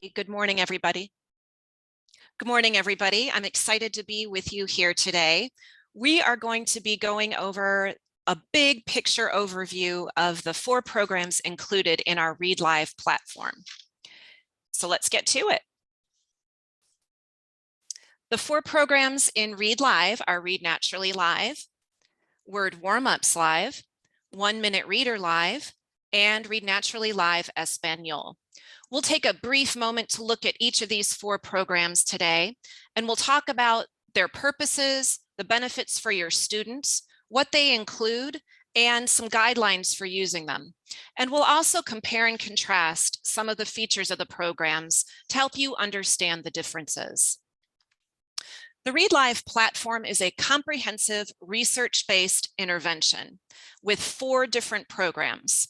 Good morning, everybody. Good morning, everybody. I'm excited to be with you here today. We are going to be going over a big picture overview of the 4 programs included in our Read Live platform. So let's get to it. The 4 programs in Read Live are Read Naturally Live, Word Warm-Ups Live, 1-Minute Reader Live, and Read Naturally Live-Español. We'll take a brief moment to look at each of these 4 programs today, and we'll talk about their purposes, the benefits for your students, what they include, and some guidelines for using them. And we'll also compare and contrast some of the features of the programs to help you understand the differences. The Read Live platform is a comprehensive research-based intervention with 4 different programs.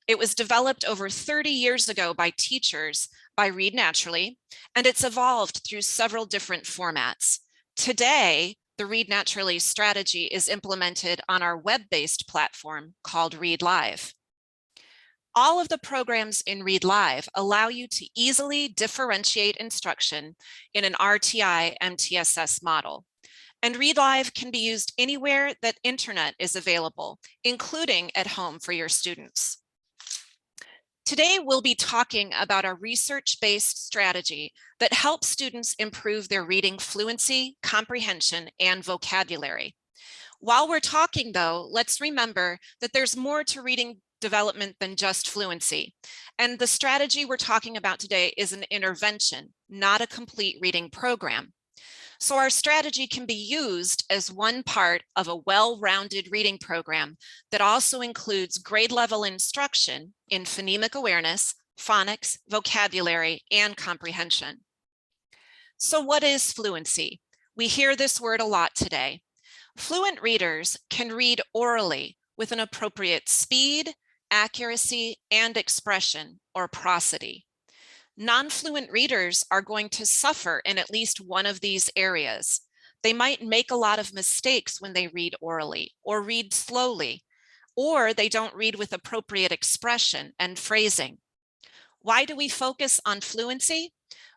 It was developed over 30 years ago by teachers by Read Naturally, and it's evolved through several different formats. Today, the Read Naturally strategy is implemented on our web-based platform called Read Live. All of the programs in Read Live allow you to easily differentiate instruction in an RTI MTSS model. And Read Live can be used anywhere that internet is available, including at home for your students. Today, we'll be talking about a research-based strategy that helps students improve their reading fluency, comprehension, and vocabulary. While we're talking, though, let's remember that there's more to reading development than just fluency. And the strategy we're talking about today is an intervention, not a complete reading program. So our strategy can be used as one part of a well-rounded reading program that also includes grade-level instruction in phonemic awareness, phonics, vocabulary, and comprehension. So what is fluency? We hear this word a lot today. Fluent readers can read orally with an appropriate speed, accuracy, and expression, or prosody. Non-fluent readers are going to suffer in at least one of these areas. They might make a lot of mistakes when they read orally or read slowly, or they don't read with appropriate expression and phrasing. Why do we focus on fluency?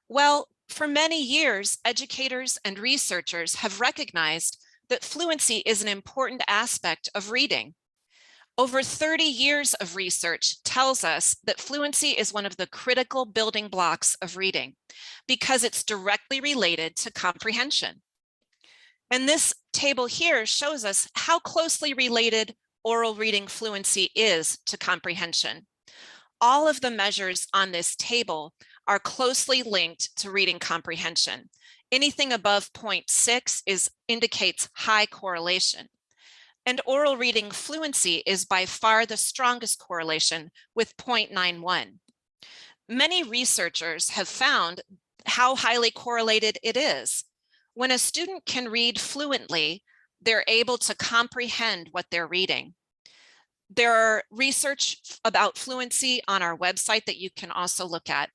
Well, for many years, educators and researchers have recognized that fluency is an important aspect of reading. Over 30 years of research tells us that fluency is one of the critical building blocks of reading because it's directly related to comprehension. And this table here shows us how closely related oral reading fluency is to comprehension. All of the measures on this table are closely linked to reading comprehension. Anything above 0.6 indicates high correlation. And oral reading fluency is by far the strongest correlation with 0.91. Many researchers have found how highly correlated it is. When a student can read fluently, they're able to comprehend what they're reading. There are research about fluency on our website that you can also look at.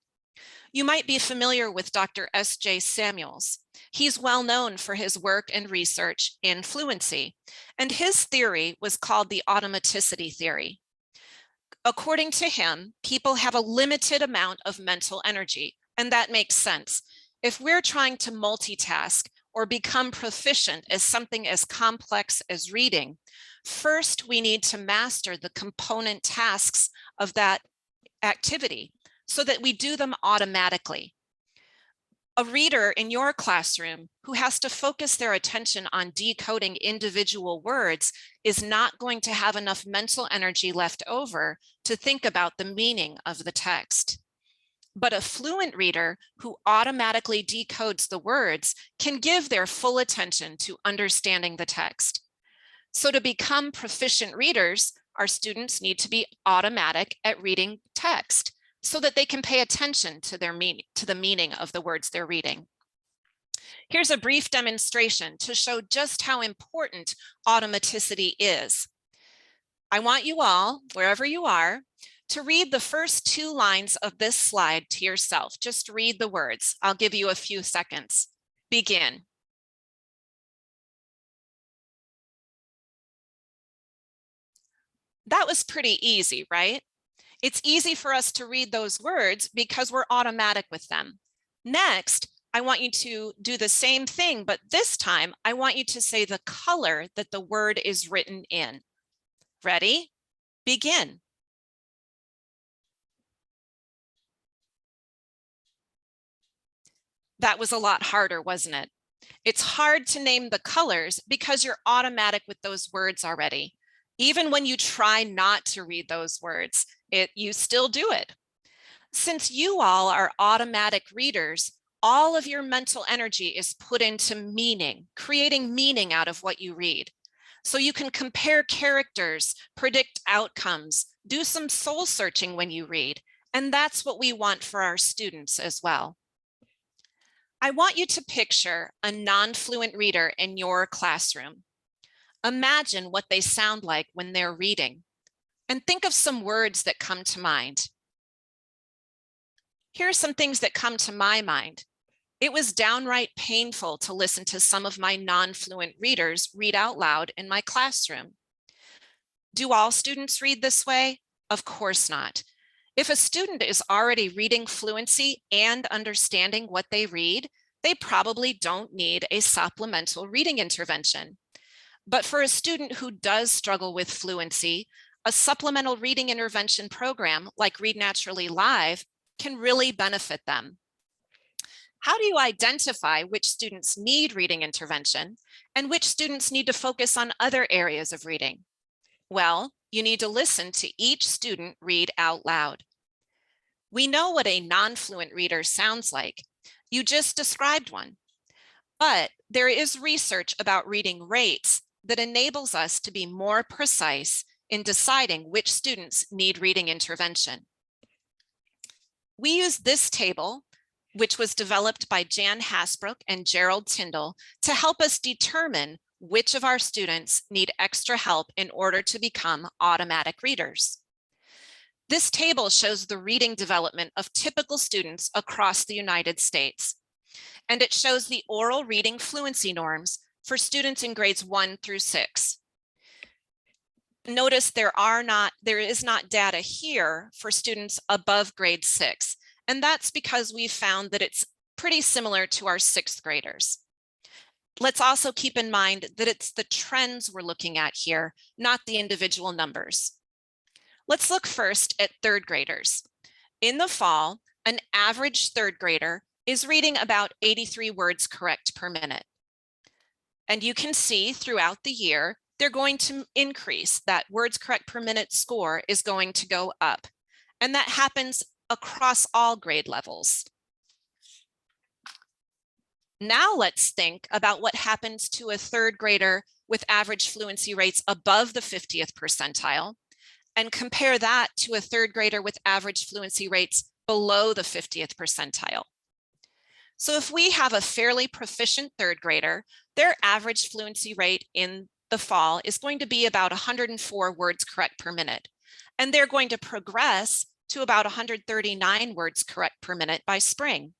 You might be familiar with Dr. S.J. Samuels. He's well known for his work and research in fluency, and his theory was called the automaticity theory. According to him, people have a limited amount of mental energy, and that makes sense. If we're trying to multitask or become proficient as something as complex as reading, first we need to master the component tasks of that activity so that we do them automatically. A reader in your classroom who has to focus their attention on decoding individual words is not going to have enough mental energy left over to think about the meaning of the text. But a fluent reader who automatically decodes the words can give their full attention to understanding the text. So to become proficient readers, our students need to be automatic at reading text, so that they can pay attention to the meaning of the words they're reading. Here's a brief demonstration to show just how important automaticity is. I want you all, wherever you are, to read the first 2 lines of this slide to yourself. Just read the words. I'll give you a few seconds. Begin. That was pretty easy, right? It's easy for us to read those words because we're automatic with them. Next, I want you to do the same thing, but this time I want you to say the color that the word is written in. Ready? Begin. That was a lot harder, wasn't it? It's hard to name the colors because you're automatic with those words already. Even when you try not to read those words, you still do it. Since you all are automatic readers, all of your mental energy is put into meaning, creating meaning out of what you read. So you can compare characters, predict outcomes, do some soul searching when you read. And that's what we want for our students as well. I want you to picture a non-fluent reader in your classroom. Imagine what they sound like when they're reading, and think of some words that come to mind. Here are some things that come to my mind. It was downright painful to listen to some of my non-fluent readers read out loud in my classroom. Do all students read this way? Of course not. If a student is already reading fluency and understanding what they read, they probably don't need a supplemental reading intervention. But for a student who does struggle with fluency, a supplemental reading intervention program like Read Naturally Live can really benefit them. How do you identify which students need reading intervention and which students need to focus on other areas of reading? Well, you need to listen to each student read out loud. We know what a non-fluent reader sounds like. You just described one. But there is research about reading rates that enables us to be more precise in deciding which students need reading intervention. We use this table, which was developed by Jan Hasbrook and Gerald Tyndall, to help us determine which of our students need extra help in order to become automatic readers. This table shows the reading development of typical students across the United States, and it shows the oral reading fluency norms for students in grades 1 through 6. Notice there is not data here for students above grade 6, and that's because we found that it's pretty similar to our 6th graders. Let's also keep in mind that it's the trends we're looking at here, not the individual numbers. Let's look first at 3rd graders. In the fall, an average 3rd grader is reading about 83 words correct per minute. And you can see throughout the year, they're going to increase. That words correct per minute score is going to go up. And that happens across all grade levels. Now let's think about what happens to a 3rd grader with average fluency rates above the 50th percentile, and compare that to a 3rd grader with average fluency rates below the 50th percentile. So if we have a fairly proficient 3rd grader, their average fluency rate in the fall is going to be about 104 words correct per minute, and they're going to progress to about 139 words correct per minute by spring.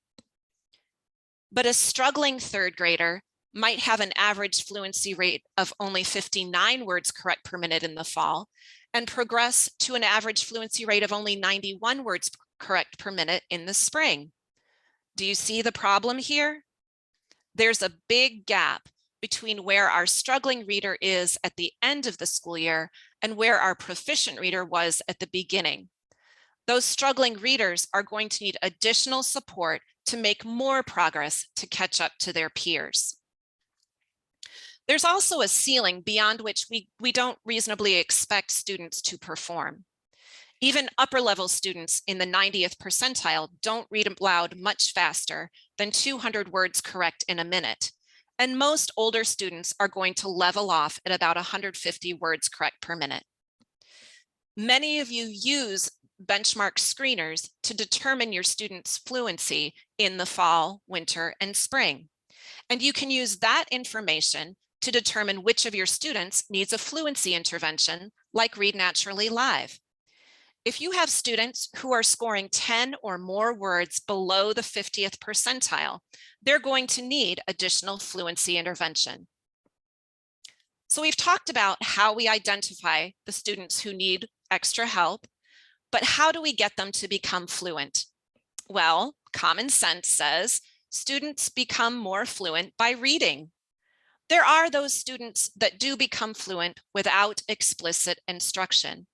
But a struggling 3rd grader might have an average fluency rate of only 59 words correct per minute in the fall and progress to an average fluency rate of only 91 words correct per minute in the spring. Do you see the problem here? There's a big gap between where our struggling reader is at the end of the school year and where our proficient reader was at the beginning. Those struggling readers are going to need additional support to make more progress to catch up to their peers. There's also a ceiling beyond which we don't reasonably expect students to perform. Even upper level students in the 90th percentile don't read aloud much faster than 200 words correct in a minute. And most older students are going to level off at about 150 words correct per minute. Many of you use benchmark screeners to determine your students' fluency in the fall, winter, and spring. And you can use that information to determine which of your students needs a fluency intervention like Read Naturally Live. If you have students who are scoring 10 or more words below the 50th percentile, they're going to need additional fluency intervention. So we've talked about how we identify the students who need extra help. But how do we get them to become fluent? Well, common sense says students become more fluent by reading. There are those students that do become fluent without explicit instruction.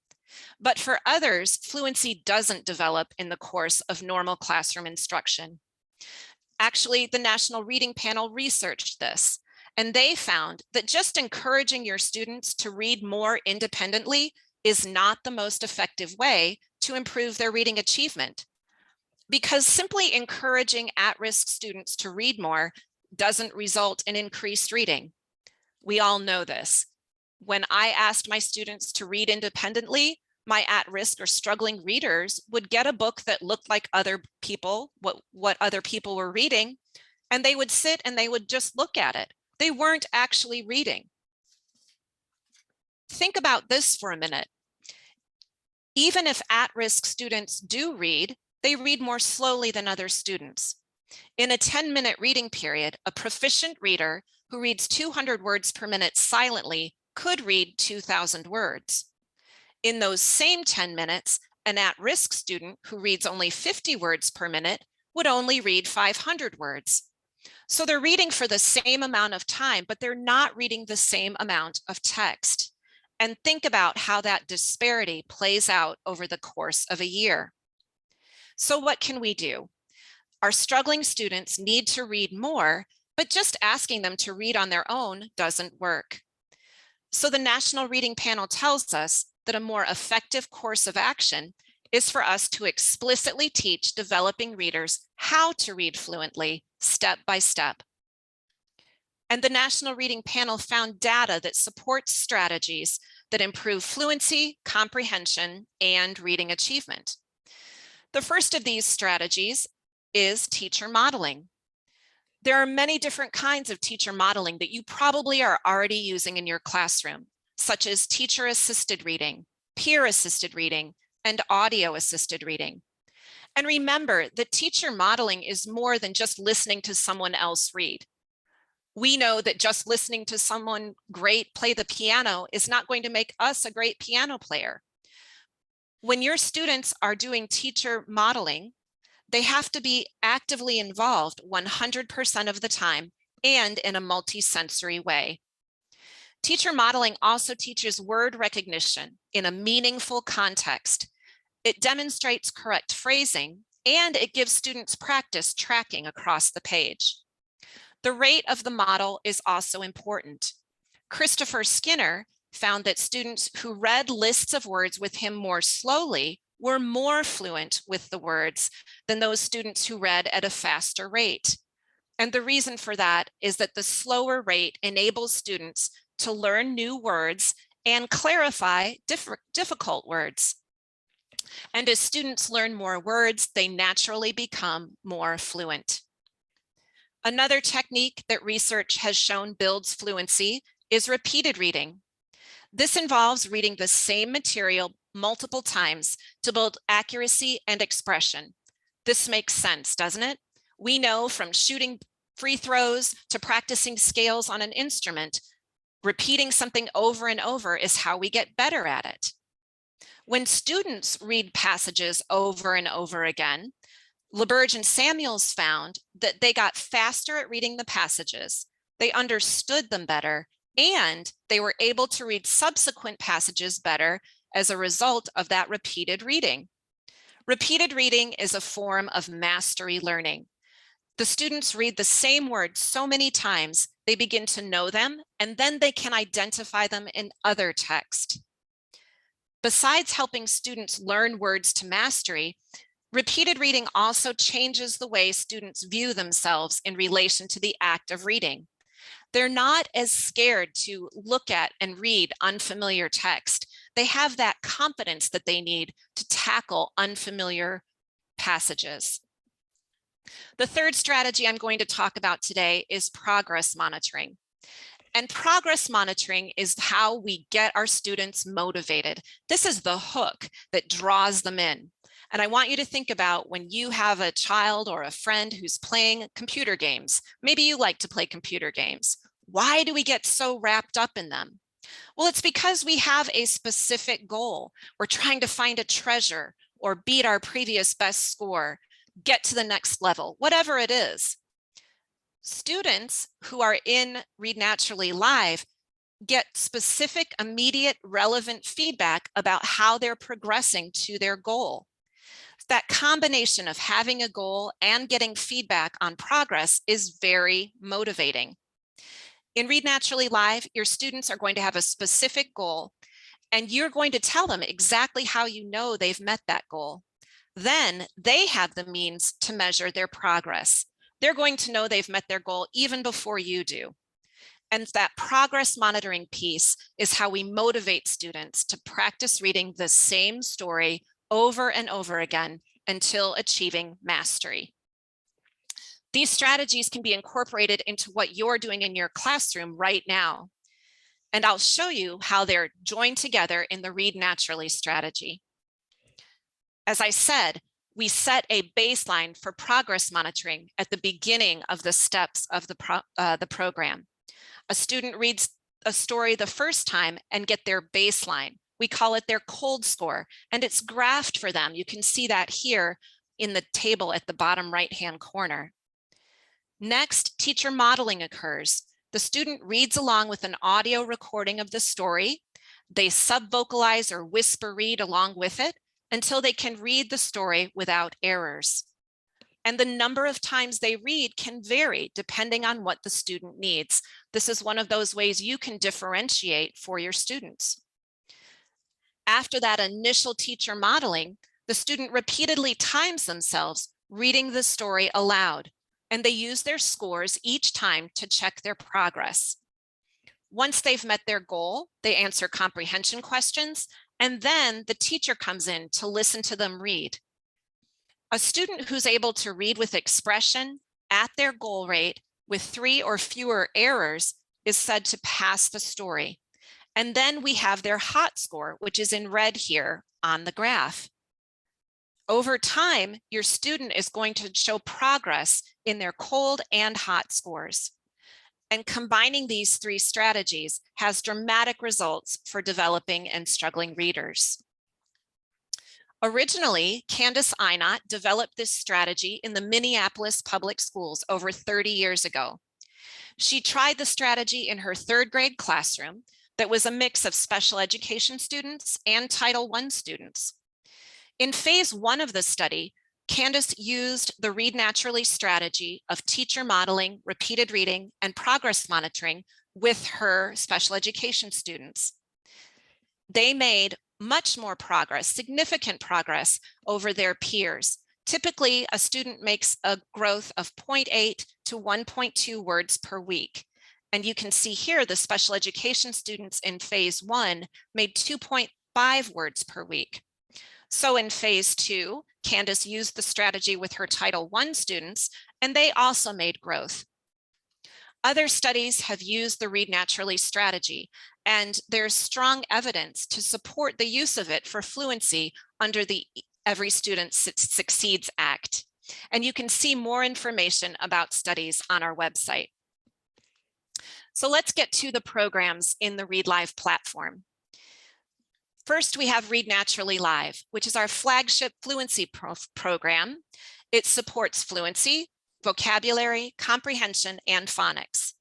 But for others, fluency doesn't develop in the course of normal classroom instruction. Actually, the National Reading Panel researched this, and they found that just encouraging your students to read more independently is not the most effective way to improve their reading achievement. Because simply encouraging at-risk students to read more doesn't result in increased reading. We all know this. When I asked my students to read independently, my at-risk or struggling readers would get a book that looked like other people, what other people were reading, and they would sit and they would just look at it. They weren't actually reading. Think about this for a minute. Even if at-risk students do read, they read more slowly than other students. In a 10-minute reading period, a proficient reader who reads 200 words per minute silently could read 2,000 words. In those same 10 minutes, an at-risk student who reads only 50 words per minute would only read 500 words. So they're reading for the same amount of time, but they're not reading the same amount of text. And think about how that disparity plays out over the course of a year. So what can we do? Our struggling students need to read more, but just asking them to read on their own doesn't work. So the National Reading Panel tells us that a more effective course of action is for us to explicitly teach developing readers how to read fluently, step by step. And the National Reading Panel found data that supports strategies that improve fluency, comprehension, and reading achievement. The first of these strategies is teacher modeling. There are many different kinds of teacher modeling that you probably are already using in your classroom, such as teacher-assisted reading, peer-assisted reading, and audio-assisted reading. And remember that teacher modeling is more than just listening to someone else read. We know that just listening to someone great play the piano is not going to make us a great piano player. When your students are doing teacher modeling, they have to be actively involved 100% of the time and in a multi-sensory way. Teacher modeling also teaches word recognition in a meaningful context. It demonstrates correct phrasing, and it gives students practice tracking across the page. The rate of the model is also important. Christopher Skinner found that students who read lists of words with him more slowly were more fluent with the words than those students who read at a faster rate. And the reason for that is that the slower rate enables students to learn new words and clarify difficult words. And as students learn more words, they naturally become more fluent. Another technique that research has shown builds fluency is repeated reading. This involves reading the same material multiple times to build accuracy and expression. This makes sense, doesn't it? We know from shooting free throws to practicing scales on an instrument, repeating something over and over is how we get better at it. When students read passages over and over again, LaBerge and Samuels found that they got faster at reading the passages, they understood them better, and they were able to read subsequent passages better as a result of that repeated reading. Repeated reading is a form of mastery learning. The students read the same words so many times, they begin to know them, and then they can identify them in other text. Besides helping students learn words to mastery, repeated reading also changes the way students view themselves in relation to the act of reading. They're not as scared to look at and read unfamiliar text. They have that confidence that they need to tackle unfamiliar passages. The third strategy I'm going to talk about today is progress monitoring. And progress monitoring is how we get our students motivated. This is the hook that draws them in. And I want you to think about when you have a child or a friend who's playing computer games. Maybe you like to play computer games. Why do we get so wrapped up in them? Well, it's because we have a specific goal. We're trying to find a treasure, or beat our previous best score, get to the next level, whatever it is. Students who are in Read Naturally Live get specific, immediate, relevant feedback about how they're progressing to their goal. That combination of having a goal and getting feedback on progress is very motivating. In Read Naturally Live, your students are going to have a specific goal, and you're going to tell them exactly how you know they've met that goal. Then they have the means to measure their progress. They're going to know they've met their goal even before you do. And that progress monitoring piece is how we motivate students to practice reading the same story over and over again until achieving mastery. These strategies can be incorporated into what you're doing in your classroom right now. And I'll show you how they're joined together in the Read Naturally strategy. As I said, we set a baseline for progress monitoring at the beginning of the steps of the program. A student reads a story the first time and get their baseline. We call it their cold score, and it's graphed for them. You can see that here in the table at the bottom right-hand corner. Next, teacher modeling occurs. The student reads along with an audio recording of the story. They sub-vocalize or whisper read along with it until they can read the story without errors. And the number of times they read can vary depending on what the student needs. This is one of those ways you can differentiate for your students. After that initial teacher modeling, the student repeatedly times themselves reading the story aloud, and they use their scores each time to check their progress. Once they've met their goal, they answer comprehension questions, and then the teacher comes in to listen to them read. A student who's able to read with expression at their goal rate with 3 or fewer errors is said to pass the story. And then we have their hot score, which is in red here on the graph. Over time, your student is going to show progress in their cold and hot scores. And combining these 3 strategies has dramatic results for developing and struggling readers. Originally, Candace Einott developed this strategy in the Minneapolis public schools over 30 years ago. She tried the strategy in her 3rd grade classroom that was a mix of special education students and Title I students. In phase 1 of the study, Candace used the Read Naturally strategy of teacher modeling, repeated reading, and progress monitoring with her special education students. They made much more progress, significant progress over their peers. Typically, a student makes a growth of 0.8 to 1.2 words per week. And you can see here the special education students in phase 1 made 2.5 words per week. So in phase 2, Candace used the strategy with her Title I students, and they also made growth. Other studies have used the Read Naturally strategy, and there's strong evidence to support the use of it for fluency under the Every Student Succeeds Act. And you can see more information about studies on our website. So let's get to the programs in the Read Live platform. First, we have Read Naturally Live, which is our flagship fluency program. It supports fluency, vocabulary, comprehension, and phonics.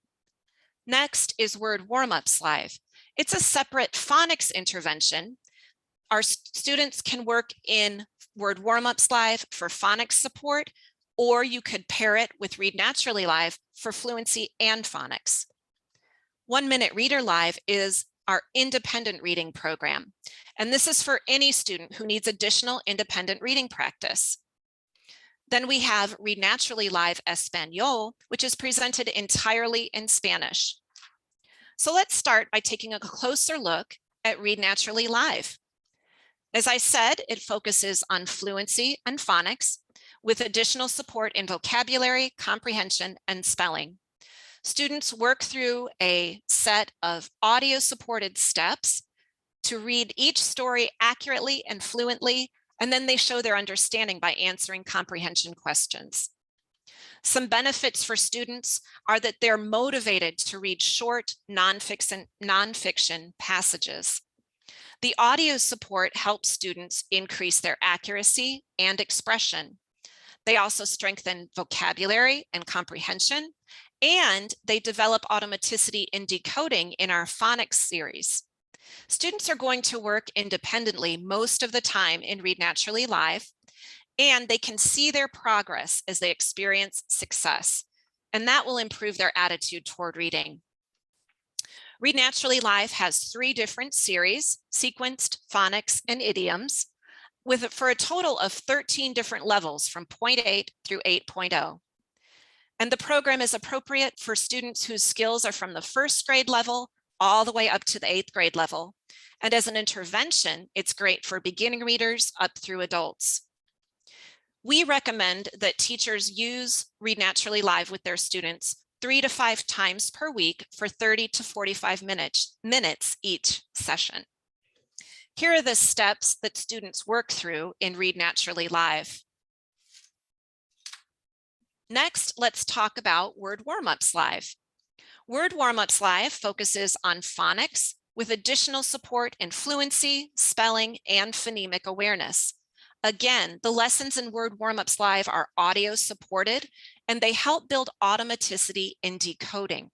Next is Word Warm-Ups Live. It's a separate phonics intervention. Our students can work in Word Warm-Ups Live for phonics support, or you could pair it with Read Naturally Live for fluency and phonics. 1 Minute Reader Live is our independent reading program. And this is for any student who needs additional independent reading practice. Then we have Read Naturally Live-Español, which is presented entirely in Spanish. So let's start by taking a closer look at Read Naturally Live. As I said, it focuses on fluency and phonics with additional support in vocabulary, comprehension, and spelling. Students work through a set of audio-supported steps to read each story accurately and fluently, and then they show their understanding by answering comprehension questions. Some benefits for students are that they're motivated to read short nonfiction passages. The audio support helps students increase their accuracy and expression. They also strengthen vocabulary and comprehension, and they develop automaticity in decoding in our phonics series. Students are going to work independently most of the time in Read Naturally Live, and they can see their progress as they experience success, and that will improve their attitude toward reading. Read Naturally Live has 3 different series: sequenced, phonics, and idioms, for a total of 13 different levels from 0.8 through 8.0. And the program is appropriate for students whose skills are from the 1st grade level all the way up to the 8th grade level. And as an intervention, it's great for beginning readers up through adults. We recommend that teachers use Read Naturally Live with their students 3 to 5 times per week for 30 to 45 minutes each session. Here are the steps that students work through in Read Naturally Live. Next, let's talk about Word Warm-Ups Live. Word Warm-Ups Live focuses on phonics with additional support in fluency, spelling, and phonemic awareness. Again, the lessons in Word Warm-Ups Live are audio supported, and they help build automaticity in decoding.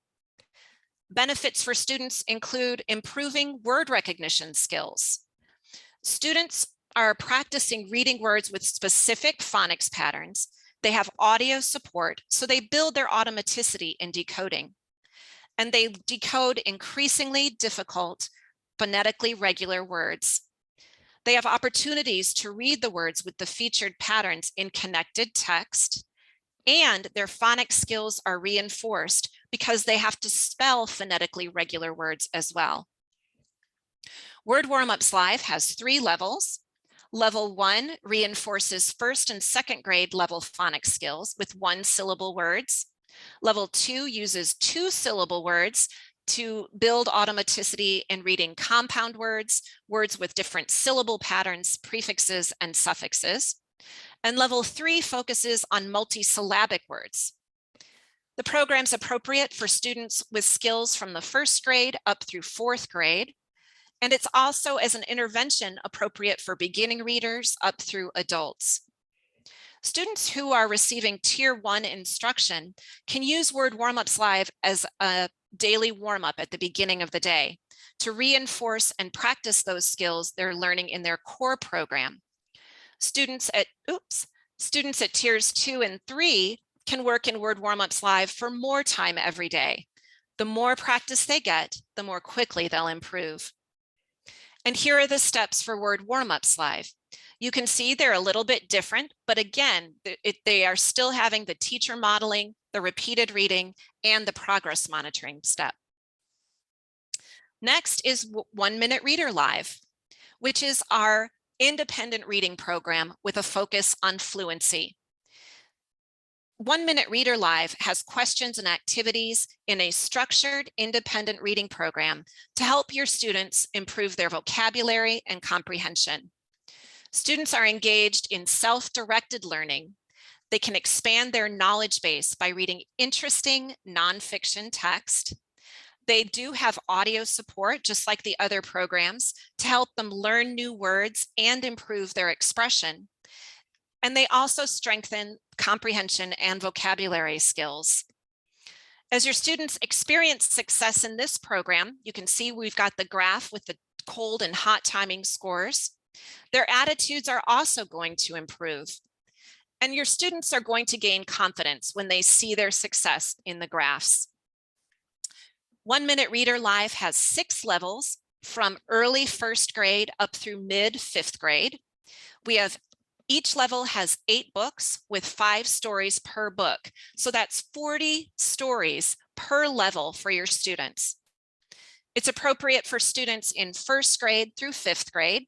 Benefits for students include improving word recognition skills. Students are practicing reading words with specific phonics patterns. They have audio support, so they build their automaticity in decoding. And they decode increasingly difficult, phonetically regular words. They have opportunities to read the words with the featured patterns in connected text, and their phonics skills are reinforced because they have to spell phonetically regular words as well. Word Warm-Ups Live has 3 levels. Level 1 reinforces 1st and 2nd grade level phonics skills with 1-syllable words. Level 2 uses 2-syllable words to build automaticity in reading compound words, words with different syllable patterns, prefixes, and suffixes. And level 3 focuses on multisyllabic words. The program's appropriate for students with skills from the 1st grade up through 4th grade. And it's also, as an intervention, appropriate for beginning readers up through adults. Students who are receiving Tier 1 instruction can use Word Warm-Ups Live as a daily warm-up at the beginning of the day to reinforce and practice those skills they're learning in their core program. Students at Tiers 2 and 3 can work in Word Warm-Ups Live for more time every day. The more practice they get, the more quickly they'll improve. And here are the steps for Word Warm-Ups Live. You can see they're a little bit different, but again, they are still having the teacher modeling, the repeated reading, and the progress monitoring step. Next is 1 Minute Reader Live, which is our independent reading program with a focus on fluency. 1 Minute Reader Live has questions and activities in a structured independent reading program to help your students improve their vocabulary and comprehension. Students are engaged in self-directed learning. They can expand their knowledge base by reading interesting nonfiction text. They do have audio support, just like the other programs, to help them learn new words and improve their expression. And they also strengthen comprehension and vocabulary skills. As your students experience success in this program, you can see we've got the graph with the cold and hot timing scores. Their attitudes are also going to improve. And your students are going to gain confidence when they see their success in the graphs. 1 Minute Reader Live has 6 levels from early 1st grade up through mid 5th grade. Each level has 8 books with 5 stories per book. So that's 40 stories per level for your students. It's appropriate for students in 1st grade through 5th grade.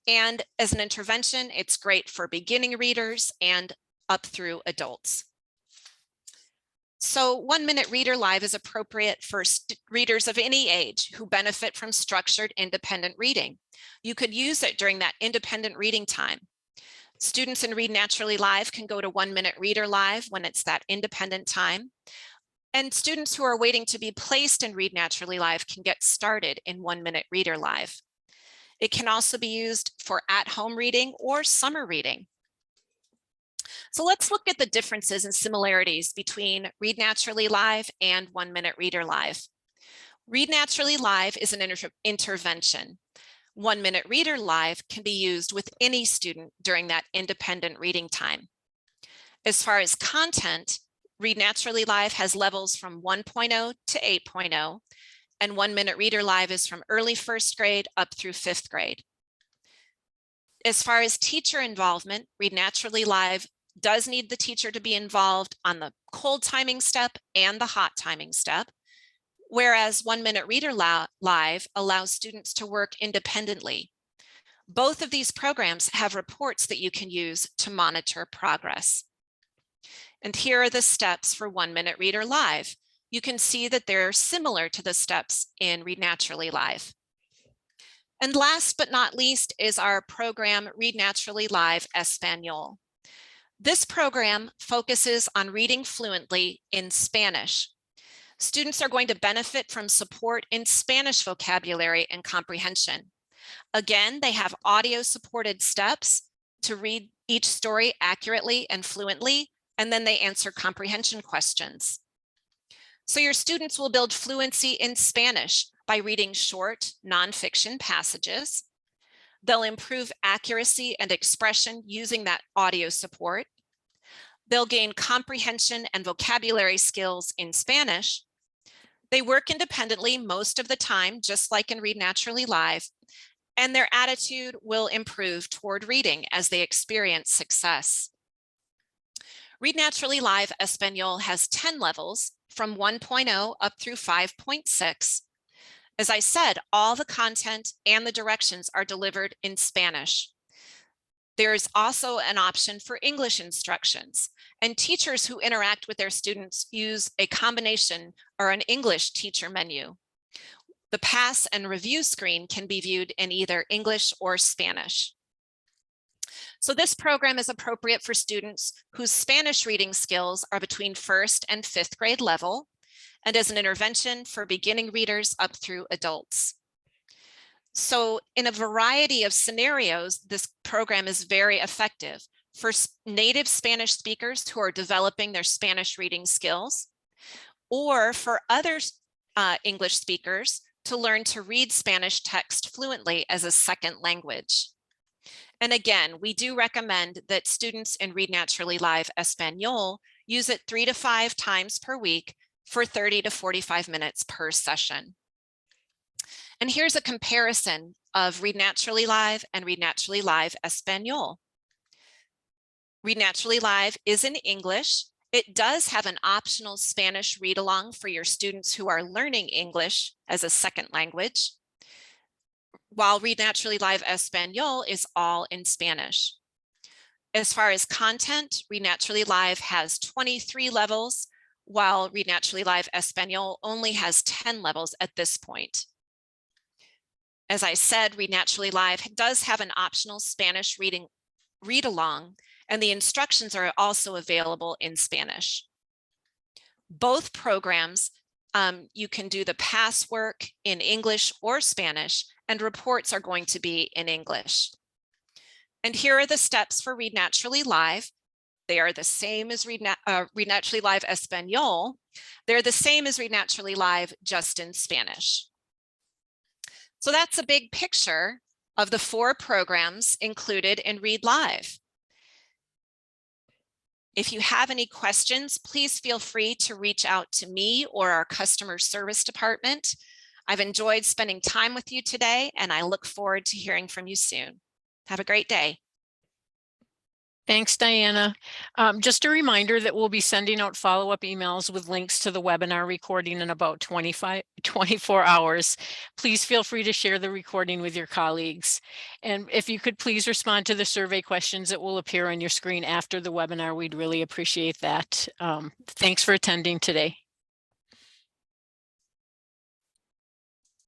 And as an intervention, it's great for beginning readers and up through adults. So 1 Minute Reader Live is appropriate for readers of any age who benefit from structured independent reading. You could use it during that independent reading time. Students in Read Naturally Live can go to 1 Minute Reader Live when it's that independent time. And students who are waiting to be placed in Read Naturally Live can get started in 1 Minute Reader Live. It can also be used for at-home reading or summer reading. So let's look at the differences and similarities between Read Naturally Live and 1 Minute Reader Live. Read Naturally Live is an intervention. 1 Minute Reader Live can be used with any student during that independent reading time. As far as content, Read Naturally Live has levels from 1.0 to 8.0, and 1 Minute Reader Live is from early first grade up through 5th grade. As far as teacher involvement, Read Naturally Live does need the teacher to be involved on the cold timing step and the hot timing step, whereas 1 Minute Reader Live allows students to work independently. Both of these programs have reports that you can use to monitor progress. And here are the steps for 1 Minute Reader Live. You can see that they're similar to the steps in Read Naturally Live. And last but not least is our program Read Naturally Live-Español. This program focuses on reading fluently in Spanish. Students are going to benefit from support in Spanish vocabulary and comprehension. Again, they have audio-supported steps to read each story accurately and fluently, and then they answer comprehension questions. So your students will build fluency in Spanish by reading short, nonfiction passages. They'll improve accuracy and expression using that audio support. They'll gain comprehension and vocabulary skills in Spanish. They work independently most of the time, just like in Read Naturally Live, and their attitude will improve toward reading as they experience success. Read Naturally Live-Español has 10 levels from 1.0 up through 5.6. As I said, all the content and the directions are delivered in Spanish. There's also an option for English instructions, and teachers who interact with their students use a combination or an English teacher menu. The pass and review screen can be viewed in either English or Spanish. So this program is appropriate for students whose Spanish reading skills are between 1st and 5th grade level, and as an intervention for beginning readers up through adults. So in a variety of scenarios, this program is very effective for native Spanish speakers who are developing their Spanish reading skills, or for other English speakers to learn to read Spanish text fluently as a second language. And again, we do recommend that students in Read Naturally Live-Español use it 3 to 5 times per week for 30 to 45 minutes per session. And here's a comparison of Read Naturally Live and Read Naturally Live-Español. Read Naturally Live is in English. It does have an optional Spanish read-along for your students who are learning English as a second language, while Read Naturally Live-Español is all in Spanish. As far as content, Read Naturally Live has 23 levels, while Read Naturally Live-Español only has 10 levels at this point. As I said, Read Naturally Live does have an optional Spanish read-along, and the instructions are also available in Spanish. Both programs, you can do the past work in English or Spanish, and reports are going to be in English. And here are the steps for Read Naturally Live. They are the same as Read Naturally Live-Español. They're the same as Read Naturally Live, just in Spanish. So that's a big picture of the 4 programs included in Read Live. If you have any questions, please feel free to reach out to me or our customer service department. I've enjoyed spending time with you today, and I look forward to hearing from you soon. Have a great day. Thanks, Diana. Just a reminder that we'll be sending out follow-up emails with links to the webinar recording in about 24 hours. Please feel free to share the recording with your colleagues. And if you could please respond to the survey questions that will appear on your screen after the webinar, we'd really appreciate that. Thanks for attending today.